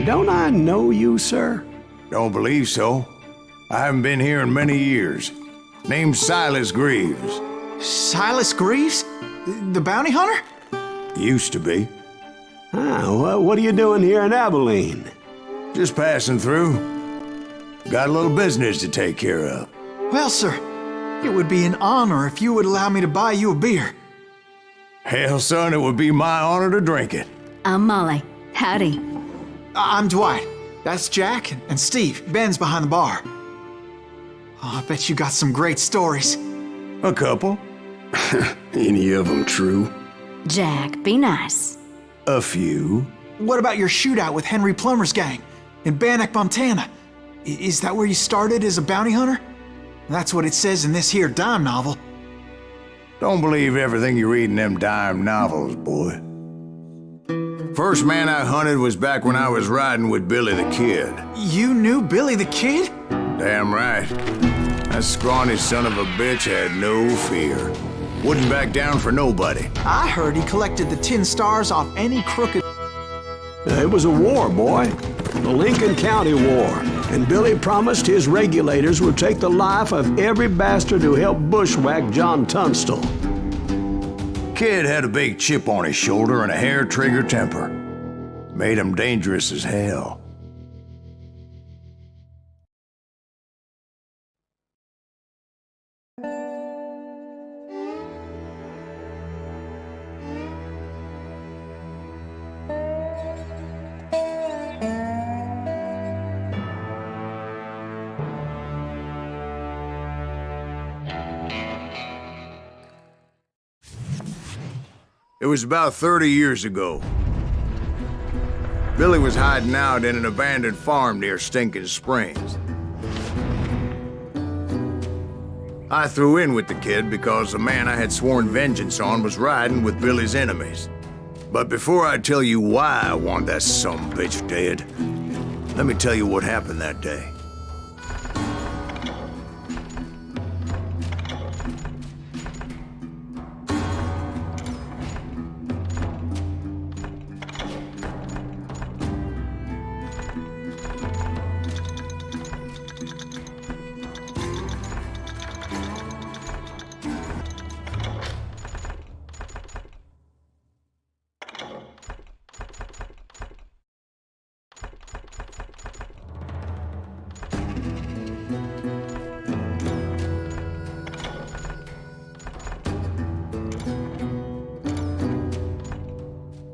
don't I know you, sir? Don't believe so. I haven't been here in many years. Name's Silas Greaves. Silas Greaves? The bounty hunter? Used to be. Well, what are you doing here in Abilene? Just passing through. Got a little business to take care of. Well, sir, it would be an honor if you would allow me to buy you a beer. Hell, son, it would be my honor to drink it. I'm Molly. Howdy. I'm Dwight. That's Jack and Steve. Ben's behind the bar. Oh, I bet you got some great stories. A couple. Any of them true? Jack, be nice. A few. What about your shootout with Henry Plummer's gang in Bannock, Montana? Is that where you started as a bounty hunter? That's what it says in this here dime novel. Don't believe everything you read in them dime novels, boy. First man I hunted was back when I was riding with Billy the Kid. You knew Billy the Kid? Damn right. That scrawny son of a bitch had no fear. Wouldn't back down for nobody. I heard he collected the 10 stars off any crooked... It was a war, boy. The Lincoln County War. And Billy promised his regulators would take the life of every bastard who helped bushwhack John Tunstall. Kid had a big chip on his shoulder and a hair-trigger temper. Made him dangerous as hell. It was about 30 years ago. Billy was hiding out in an abandoned farm near Stinking Springs. I threw in with the kid because the man I had sworn vengeance on was riding with Billy's enemies. But before I tell you why I want that sumbitch dead, let me tell you what happened that day.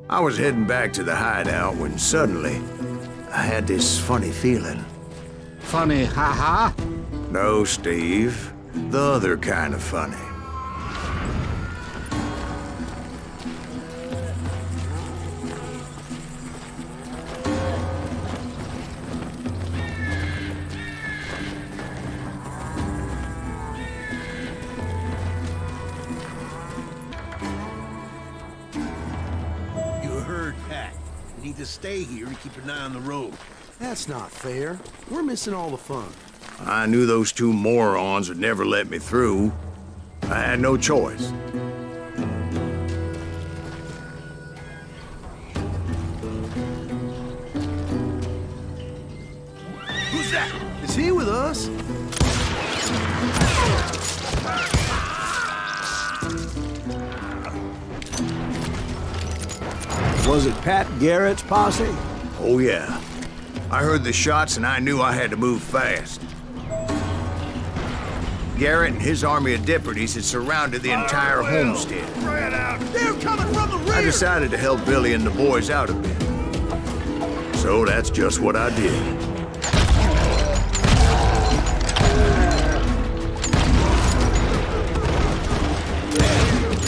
I was heading back to the hideout when suddenly I had this funny feeling. Funny, ha-ha? No, Steve. The other kind of funny. Need to stay here and keep an eye on the road. That's not fair. We're missing all the fun. I knew those two morons would never let me through. I had no choice. Who's that? Is he with us? Was it Pat Garrett's posse? Oh, yeah. I heard the shots and I knew I had to move fast. Garrett and his army of deputies had surrounded the entire homestead. They're coming from the rear! I decided to help Billy and the boys out a bit. So that's just what I did.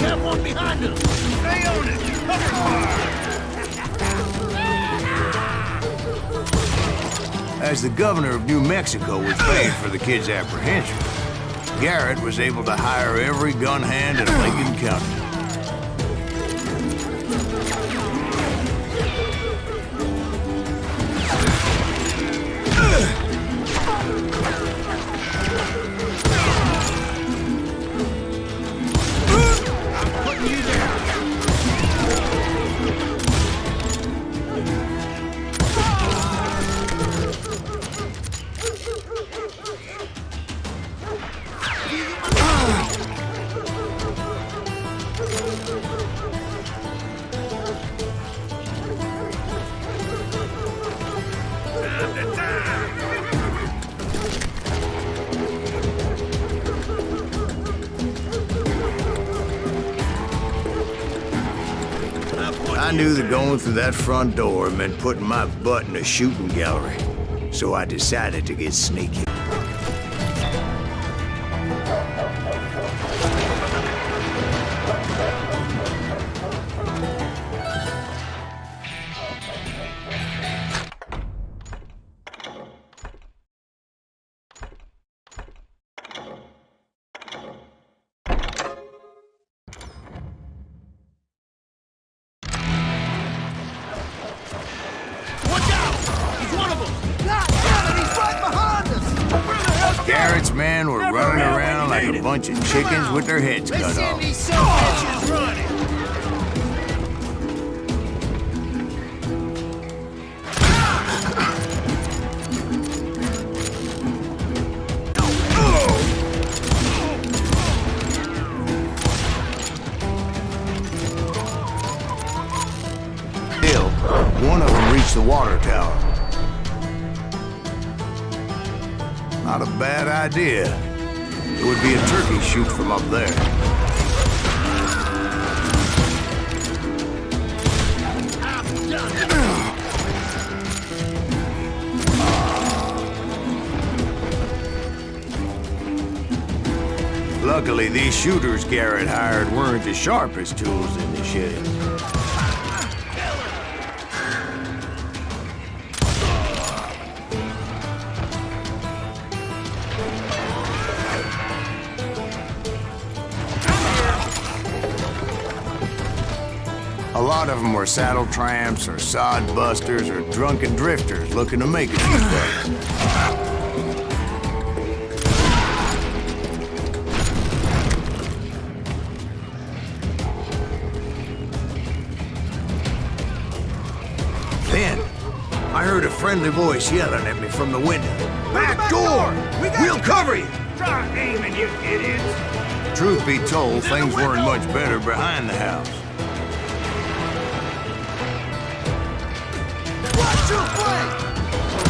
Got one behind us! Stay on it! Cover fire! As the governor of New Mexico was paid for the kid's apprehension, Garrett was able to hire every gun hand in Lincoln County. I'm putting you down! I knew that going through that front door meant putting my butt in a shooting gallery, so I decided to get sneaky. Garrett's men were running around like a bunch of chickens with their heads cut off. These son of bitches running. Still, one of them reached the water tower. Not a bad idea. It would be a turkey shoot from up there. Luckily, these shooters Garrett hired weren't the sharpest tools in the shed. A lot of them were saddle tramps or sod busters or drunken drifters looking to make it these days. Then, I heard a friendly voice yelling at me from the window. Back door! We'll cover you! Start aiming, you idiots. Truth be told, things weren't much better behind the house.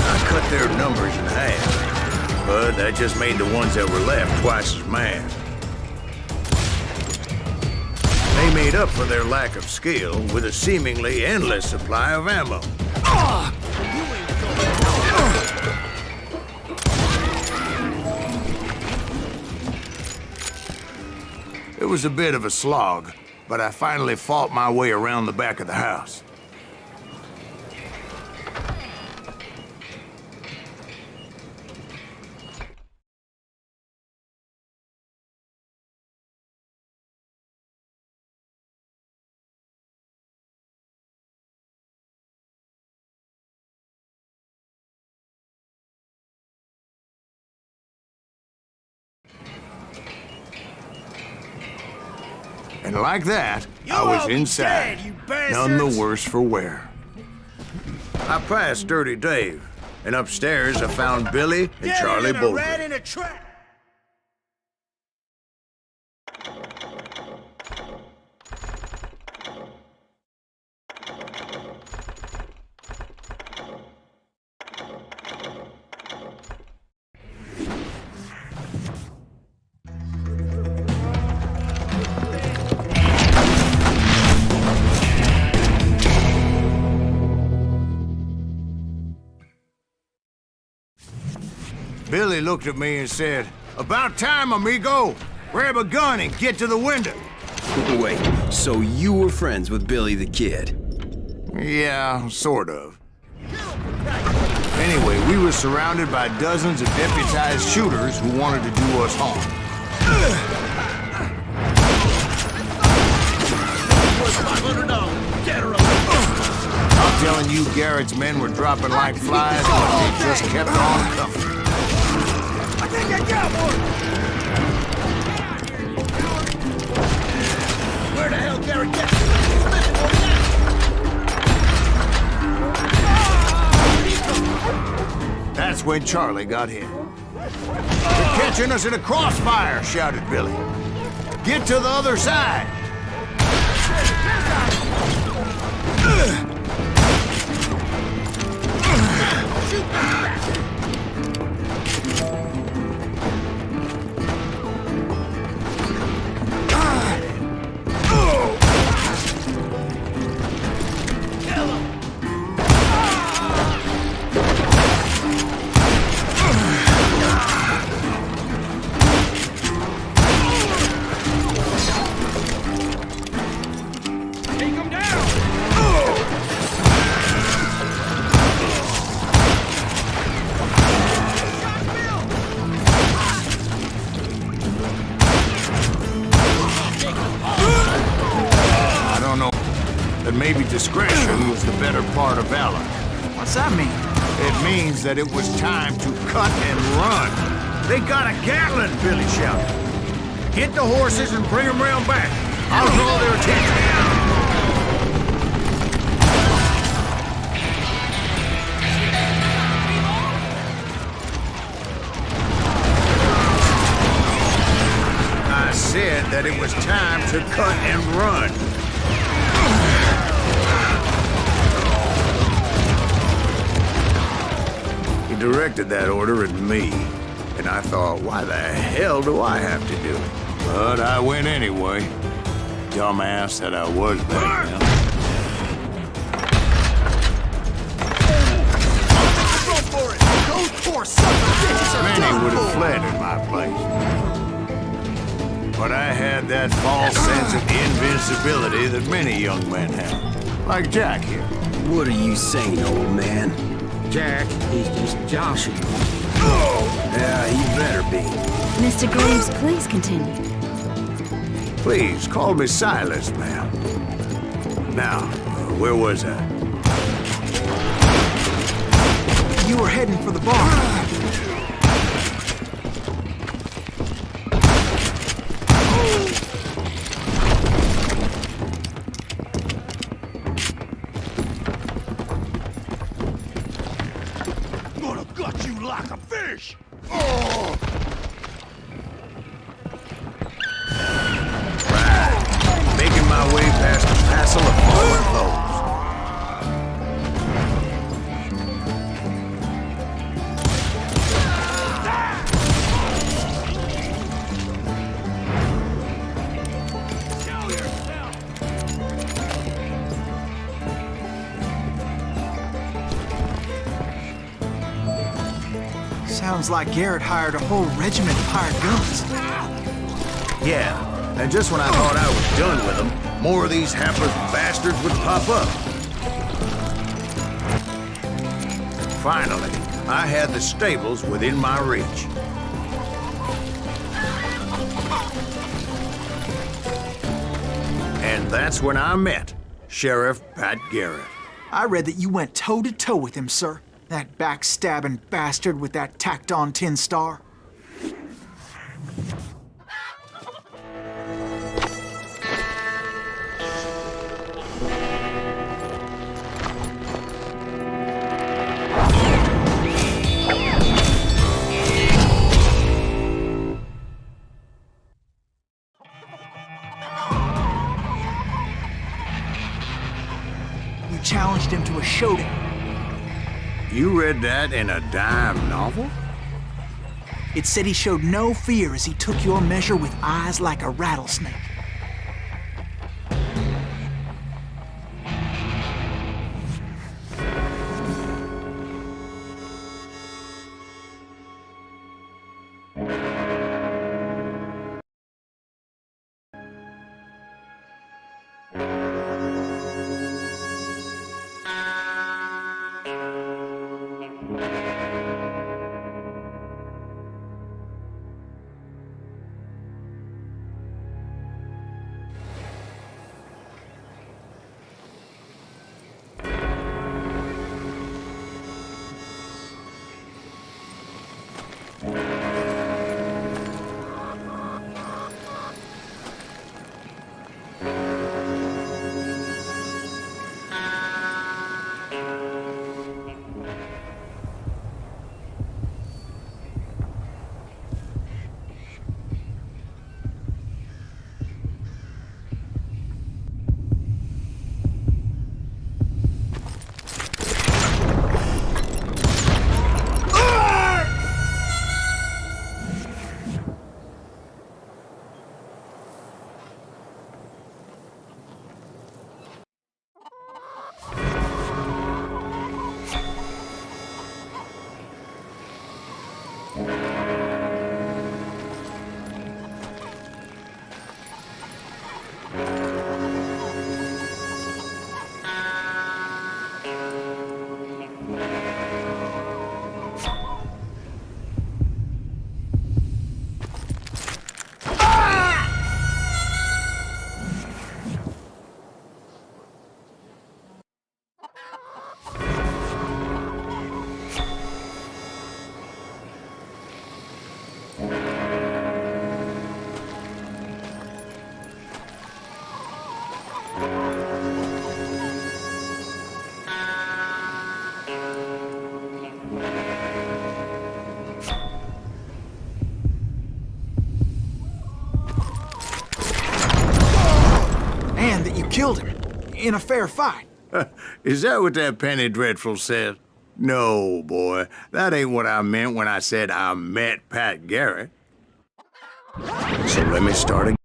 I cut their numbers in half, but that just made the ones that were left twice as mad. They made up for their lack of skill with a seemingly endless supply of ammo. It was a bit of a slog, but I finally fought my way around the back of the house. And like that, I was inside, none the worse for wear. I passed Dirty Dave, and upstairs I found Billy and Charlie Bolton. Billy looked at me and said, "About time, amigo. Grab a gun and get to the window." Wait, so you were friends with Billy the Kid? Yeah, sort of. Anyway, we were surrounded by dozens of deputized shooters who wanted to do us harm. I'm telling you, Garrett's men were dropping like flies, but they just kept on coming. I think I got one! Where the hell Garrett got That's when Charlie got hit. "They're catching us in a crossfire," shouted Billy. "Get to the other side!" that maybe discretion was the better part of valor. What's that mean? It means that it was time to cut and run. They got a Gatling, Billy shouted. Get the horses and bring them round back. I'll draw their attention. I said that it was time to cut and run. He directed that order at me, and I thought, why the hell do I have to do it? But I went anyway. Dumbass that I was back then. Go for it! Go for son of a bitch! Many would have fled in my place. But I had that false sense of invincibility that many young men have. Like Jack here. What are you saying, old man? Jack, he's just joshing. Yeah, he better be. Mr. Graves, please continue. Please, call me Silas, ma'am. Now, where was I? You were heading for the bar. Gonna gut you like a fish! Making my way past the passel of fallen foes. Sounds like Garrett hired a whole regiment of hired guns. Yeah, and just when I thought I was done with them, more of these hapless bastards would pop up. Finally, I had the stables within my reach. And that's when I met Sheriff Pat Garrett. I read that you went toe-to-toe with him, sir. That backstabbing bastard with that tacked-on tin star. You challenged him to a showdown. You read that in a dime novel? It said he showed no fear as he took your measure with eyes like a rattlesnake. that you killed him in a fair fight. Is that what that Penny Dreadful said? No, boy. That ain't what I meant when I said I met Pat Garrett. So let me start again.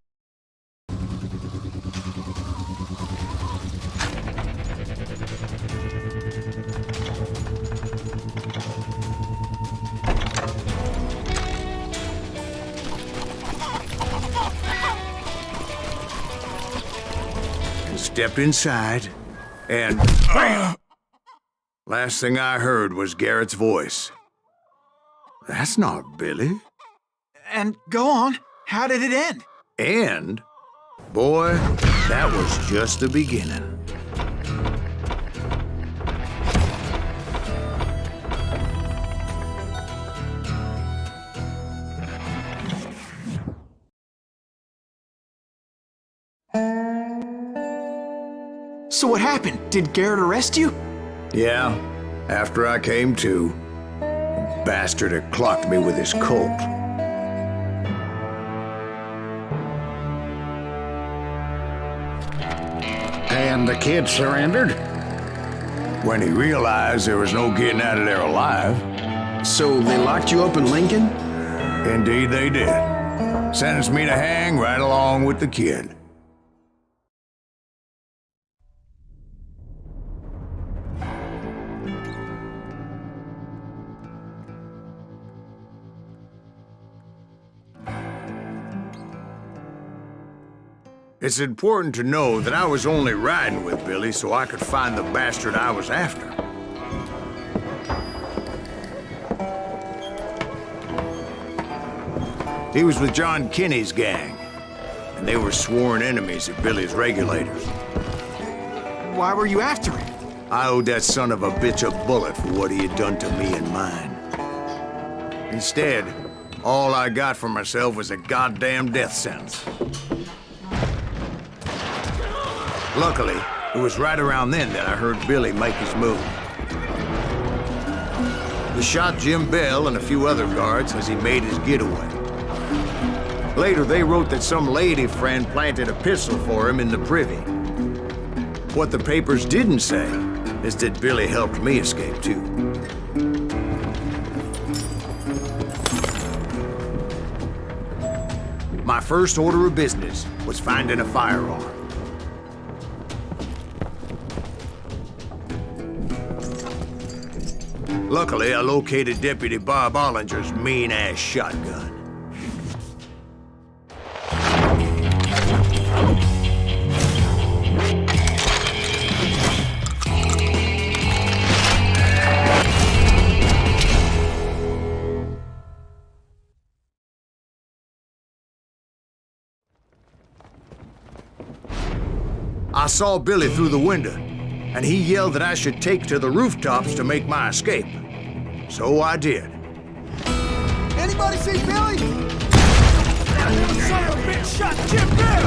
Stepped inside, and last thing I heard was Garrett's voice. That's not Billy. And go on, how did it end? And, boy, that was just the beginning. So what happened? Did Garrett arrest you? Yeah, after I came to, the bastard had clocked me with his Colt. And the kid surrendered? When he realized there was no getting out of there alive. So they locked you up in Lincoln? Indeed they did. Sentenced me to hang right along with the kid. It's important to know that I was only riding with Billy so I could find the bastard I was after. He was with John Kinney's gang, and they were sworn enemies of Billy's regulators. Why were you after him? I owed that son of a bitch a bullet for what he had done to me and mine. Instead, all I got for myself was a goddamn death sentence. Luckily, it was right around then that I heard Billy make his move. He shot Jim Bell and a few other guards as he made his getaway. Later, they wrote that some lady friend planted a pistol for him in the privy. What the papers didn't say is that Billy helped me escape, too. My first order of business was finding a firearm. Luckily, I located Deputy Bob Ollinger's mean-ass shotgun. I saw Billy through the window, and he yelled that I should take to the rooftops to make my escape. So I did. Anybody see Billy? Son of a bitch shot Jim Bell!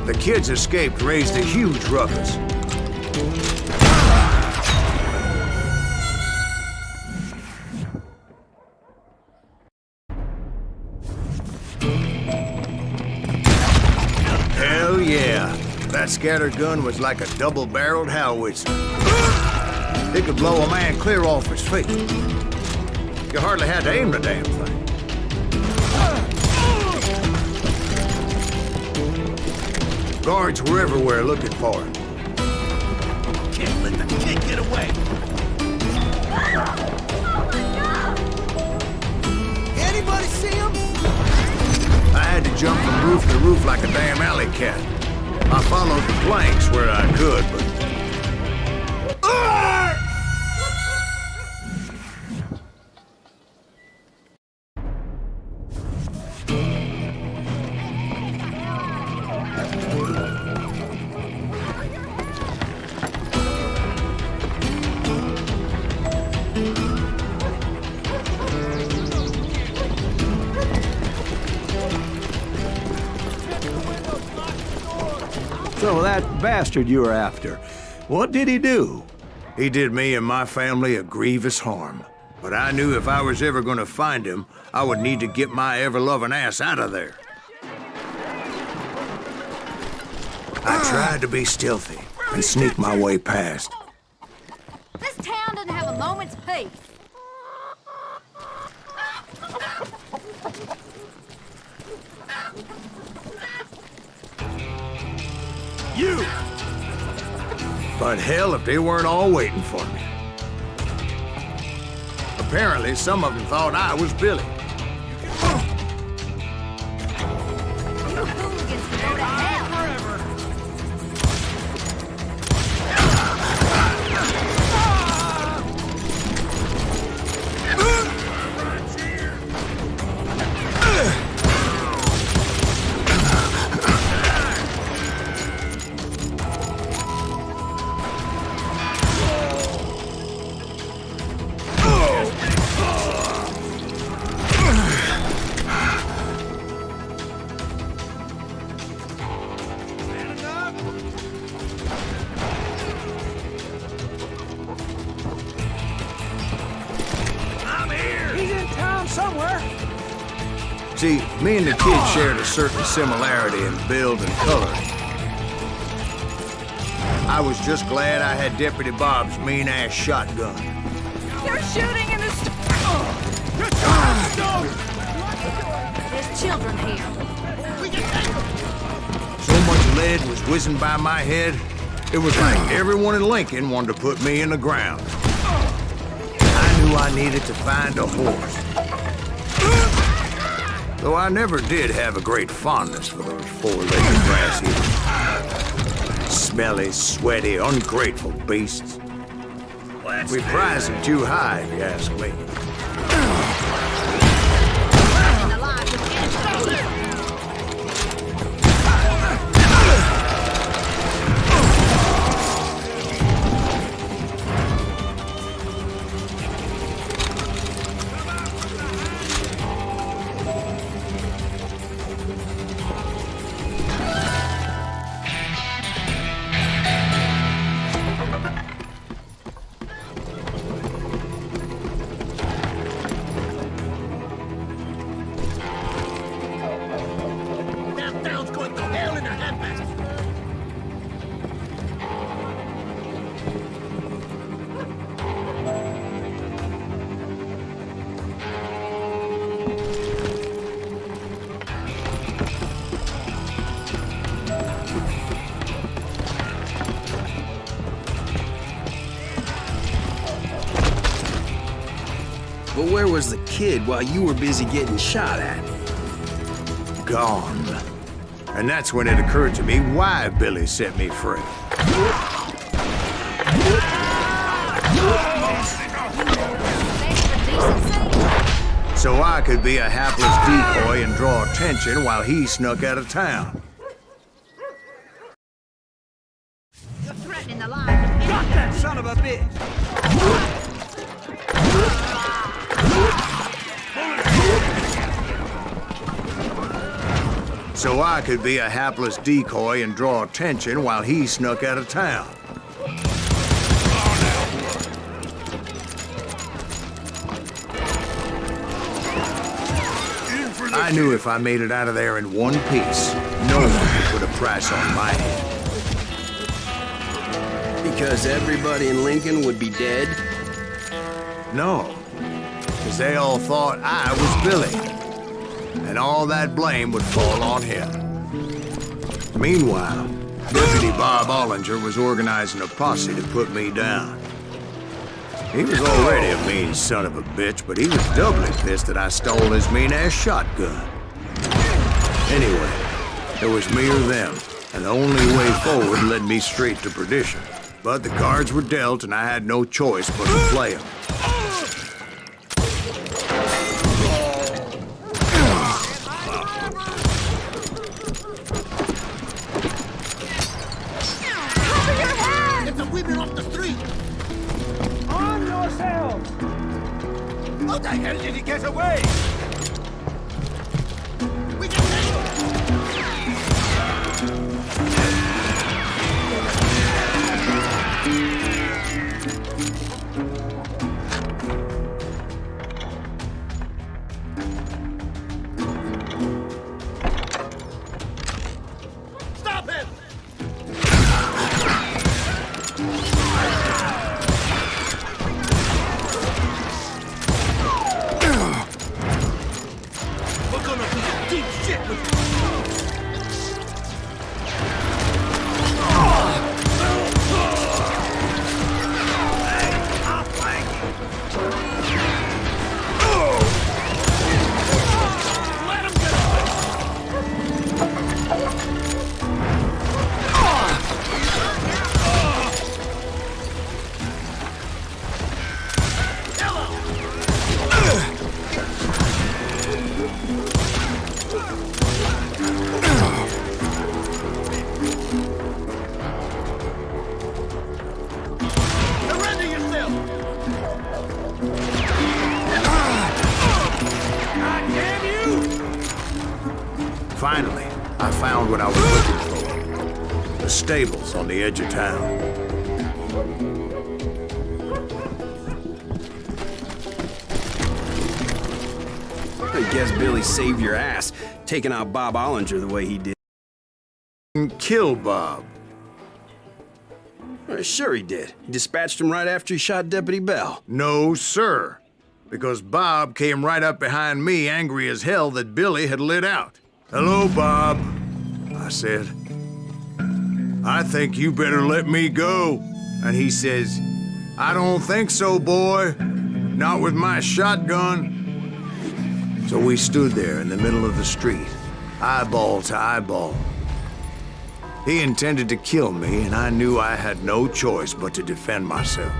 The kids escaped, raised a huge ruckus. Hell yeah. That scatter gun was like a double-barreled howitzer. It could blow a man clear off his feet. You hardly had to aim the damn thing. Guards were everywhere looking for him. Can't let the kid get away! Anybody see him? I had to jump from roof to roof like a damn alley cat. I followed the planks where I could, but... So that bastard you were after, what did he do? He did me and my family a grievous harm. But I knew if I was ever gonna find him, I would need to get my ever-loving ass out of there. I tried to be stealthy and sneak my way past. This town doesn't have a moment's peace. You! But hell, if they weren't all waiting for me. Apparently, some of them thought I was Billy. You hooligans can go to hell. See, me and the kid shared a certain similarity in build and color. I was just glad I had Deputy Bob's mean-ass shotgun. They're shooting in the There's children here. So much lead was whizzing by my head, it was like everyone in Lincoln wanted to put me in the ground. I knew I needed to find a horse. Though I never did have a great fondness for those four-legged grass eaters. Smelly, sweaty, ungrateful beasts. We prize them too high, if you ask me. But where was the kid while you were busy getting shot at? Gone. And that's when it occurred to me why Billy set me free. So I could be a hapless decoy and draw attention while he snuck out of town. You're threatening the lives of Got that son of a bitch! So I could be a hapless decoy and draw attention while he snuck out of town. I knew if I made it out of there in one piece, no one could put a price on my head. Because everybody in Lincoln would be dead? No, because they all thought I was Billy. And all that blame would fall on him. Meanwhile, Deputy Bob Ollinger was organizing a posse to put me down. He was already a mean son of a bitch, but he was doubly pissed that I stole his mean-ass shotgun. Anyway, it was me or them, and the only way forward led me straight to perdition. But the cards were dealt, and I had no choice but to play them. How the hell did he get away? We can take Stop him! what I was looking for. The stables on the edge of town. I guess Billy saved your ass, taking out Bob Ollinger the way he did. Kill Bob. Sure he did. He dispatched him right after he shot Deputy Bell. No, sir. Because Bob came right up behind me, angry as hell that Billy had lit out. "Hello, Bob," I said. "I think you better let me go." And he says, "I don't think so, boy. Not with my shotgun." So we stood there in the middle of the street, eyeball to eyeball. He intended to kill me, and I knew I had no choice but to defend myself.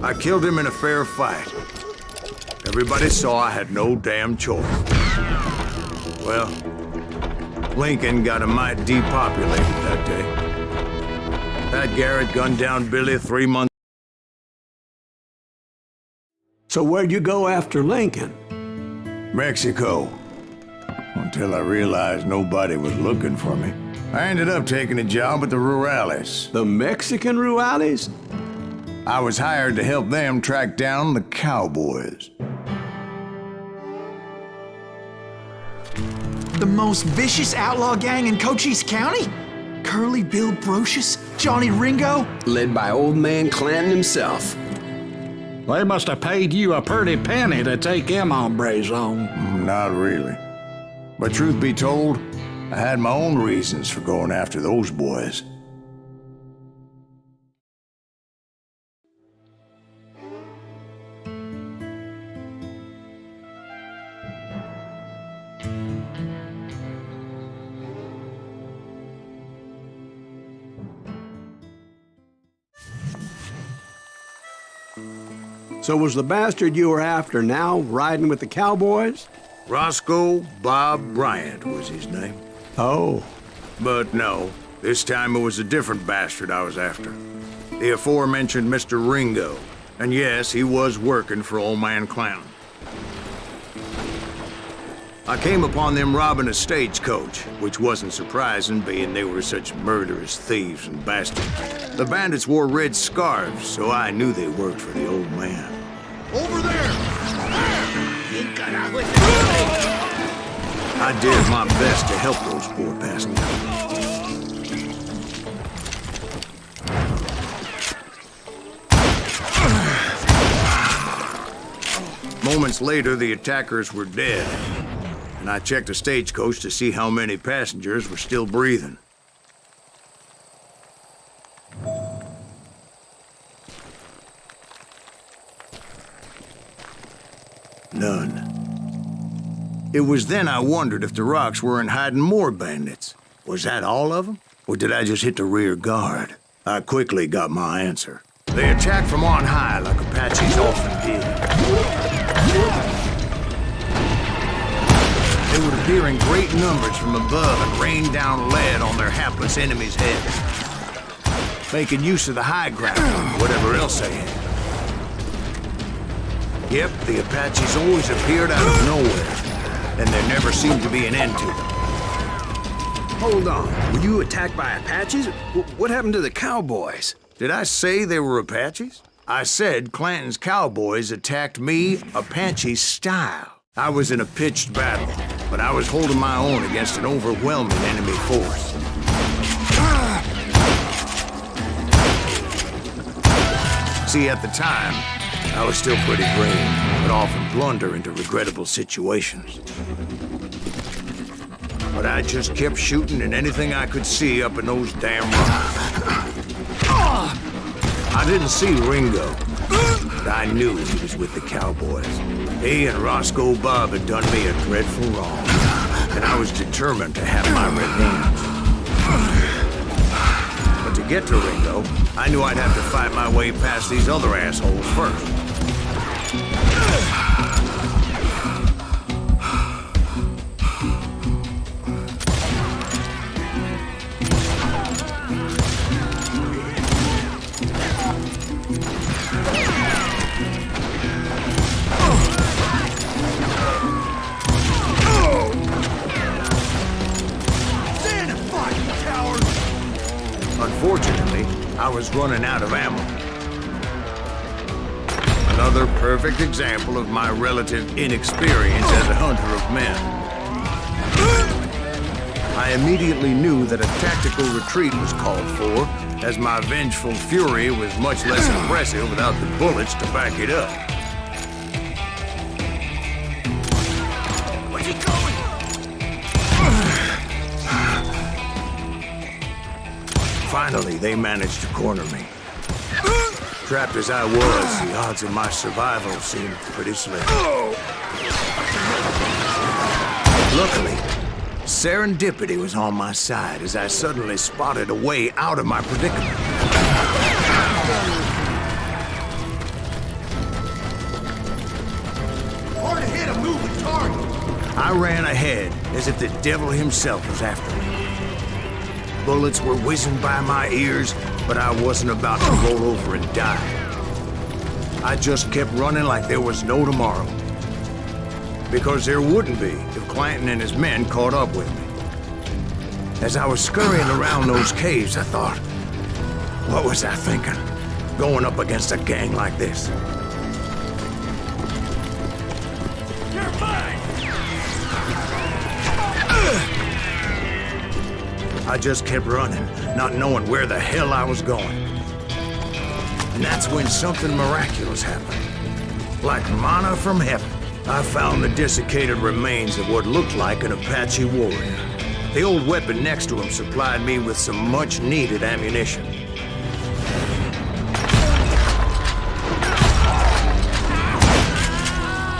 I killed him in a fair fight. Everybody saw I had no damn choice. Well, Lincoln got a mite depopulated that day. Pat Garrett gunned down Billy 3 months. So where'd you go after Lincoln? Mexico. Until I realized nobody was looking for me. I ended up taking a job at the Rurales. The Mexican Rurales? I was hired to help them track down the cowboys. The most vicious outlaw gang in Cochise County? Curly Bill Brocious? Johnny Ringo? Led by old man Clanton himself. They must have paid you a pretty penny to take them hombres on. Not really. But truth be told, I had my own reasons for going after those boys. So was the bastard you were after now riding with the cowboys? Roscoe Bob Bryant was his name. Oh. But no, this time it was a different bastard I was after. The aforementioned Mr. Ringo. And yes, he was working for old man Clown. I came upon them robbing a stagecoach, which wasn't surprising, being they were such murderous thieves and bastards. The bandits wore red scarves, so I knew they worked for the old man. Over there! I did my best to help those poor passengers. Moments later, the attackers were dead, and I checked the stagecoach to see how many passengers were still breathing. None. It was then I wondered if the rocks weren't hiding more bandits. Was that all of them? Or did I just hit the rear guard? I quickly got my answer. They attacked from on high like Apaches often did. They would appear in great numbers from above and rain down lead on their hapless enemies' heads, making use of the high ground and whatever else they had. Yep, the Apaches always appeared out of nowhere, and there never seemed to be an end to them. Hold on. Were you attacked by Apaches? What happened to the cowboys? Did I say they were Apaches? I said Clanton's cowboys attacked me Apache style. I was in a pitched battle, but I was holding my own against an overwhelming enemy force. See, at the time, I was still pretty brave, but often blunder into regrettable situations. But I just kept shooting at anything I could see up in those damn rocks. I didn't see Ringo, but I knew he was with the cowboys. He and Roscoe Bob had done me a dreadful wrong, and I was determined to have my revenge. But to get to Ringo, I knew I'd have to fight my way past these other assholes first. Unfortunately, I was running out of ammo. Another perfect example of my relative inexperience as a hunter of men. I immediately knew that a tactical retreat was called for, as my vengeful fury was much less impressive without the bullets to back it up. Where's he going? Finally, they managed to corner me. Trapped as I was, the odds of my survival seemed pretty slim. Luckily, serendipity was on my side as I suddenly spotted a way out of my predicament. Hard to hit a moving target. I ran ahead as if the devil himself was after me. Bullets were whizzing by my ears, but I wasn't about to roll over and die. I just kept running like there was no tomorrow. Because there wouldn't be if Clanton and his men caught up with me. As I was scurrying around those caves, I thought, what was I thinking? Going up against a gang like this? You're mine! I just kept running, not knowing where the hell I was going. And that's when something miraculous happened. Like manna from heaven, I found the desiccated remains of what looked like an Apache warrior. The old weapon next to him supplied me with some much-needed ammunition.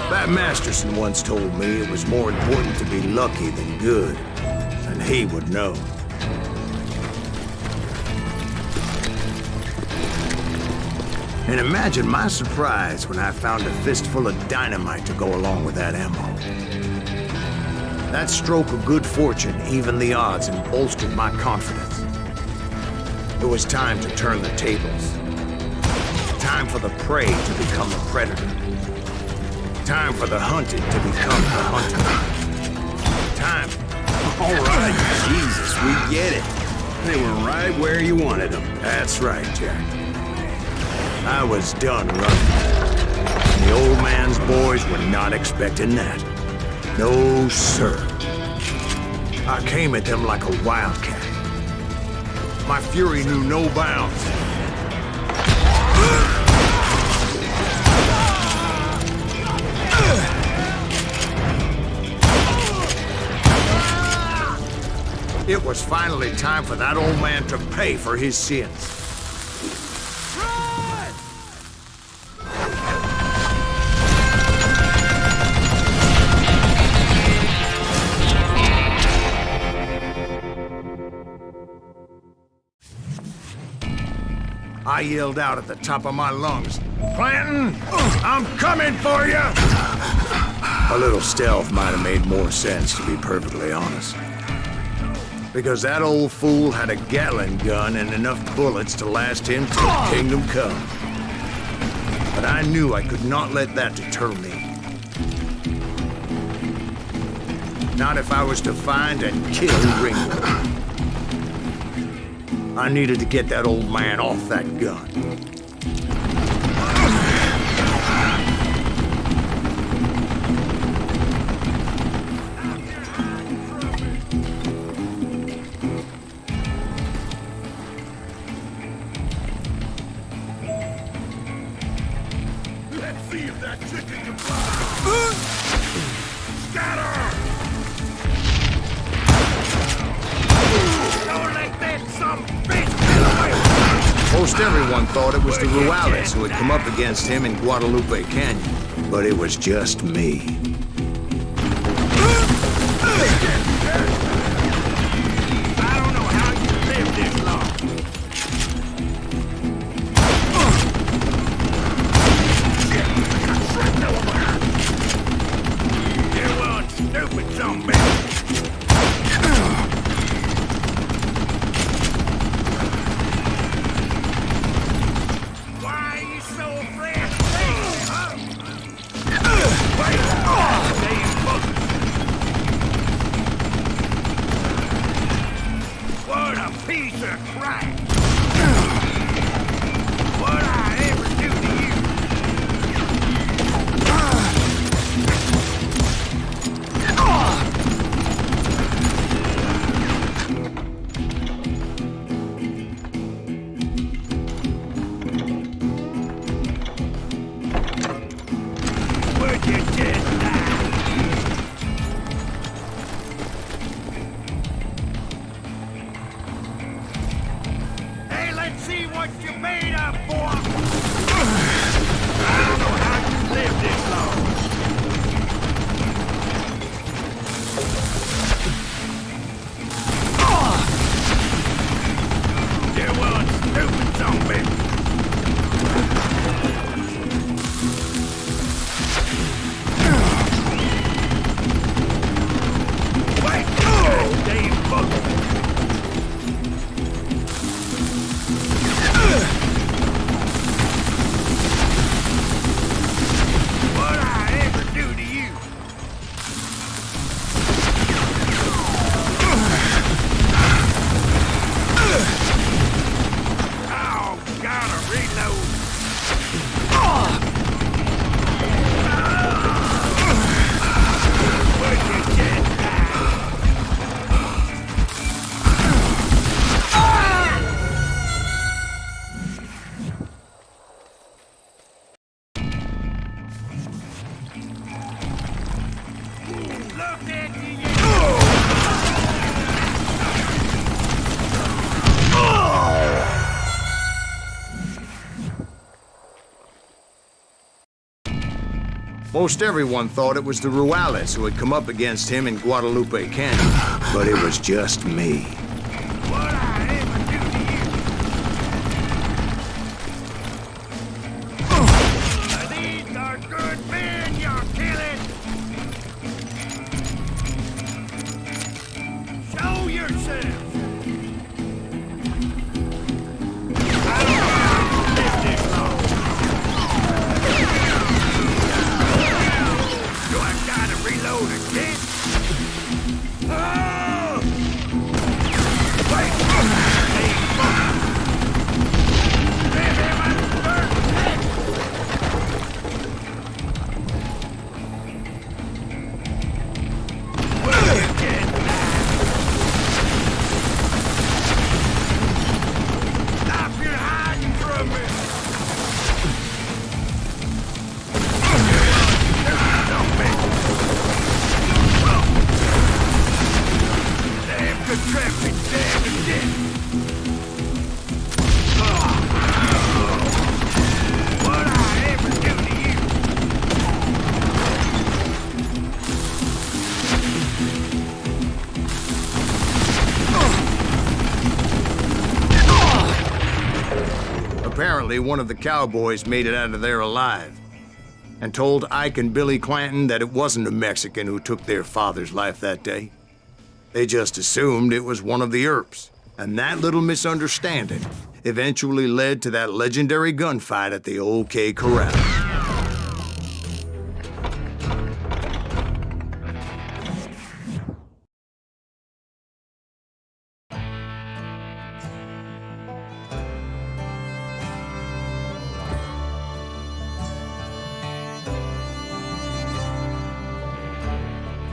Pat Masterson once told me it was more important to be lucky than good, and he would know. And imagine my surprise when I found a fistful of dynamite to go along with that ammo. That stroke of good fortune evened the odds and bolstered my confidence. It was time to turn the tables. Time for the prey to become the predator. Time for the hunted to become the hunter. time. All right, Jesus, we get it. They were right where you wanted them. That's right, Jack. I was done running. And the old man's boys were not expecting that. No, sir. I came at them like a wildcat. My fury knew no bounds. It was finally time for that old man to pay for his sins. I yelled out at the top of my lungs, "Clanton, I'm coming for you!" A little stealth might have made more sense, to be perfectly honest. Because that old fool had a Gatling gun and enough bullets to last him till Kingdom Come. But I knew I could not let that deter me. Not if I was to find and kill Ringo. I needed to get that old man off that gun. Let's see if that chicken can fly. Scatter! Don't let that some bitch get away! Most everyone thought it was the Ruales who had come up against him in Guadalupe Canyon, but it was just me. I don't know how you lived this long. You one stupid zombie. Why are you so afraid of me, huh? Wait, damn buggers. What a piece of crap! What'd I ever do to you? Would you just die? Hey, let's see what you're made of, boy! I don't know how you lived this long. You one stupid zombie! Wait! Damn bugger! What'd I ever do to you? Oh, gotta reload. Would you just die? Look at you! Most everyone thought it was the Ruales who had come up against him in Guadalupe Canyon, but it was just me. What'd I ever do to you? These are good men you're killing! Show yourself! I don't know how you lived this long. Do I gotta reload again? apparently one of the cowboys made it out of there alive and told Ike and Billy Clanton that it wasn't a Mexican who took their father's life that day. They just assumed it was one of the Earps, and that little misunderstanding eventually led to that legendary gunfight at the OK Corral.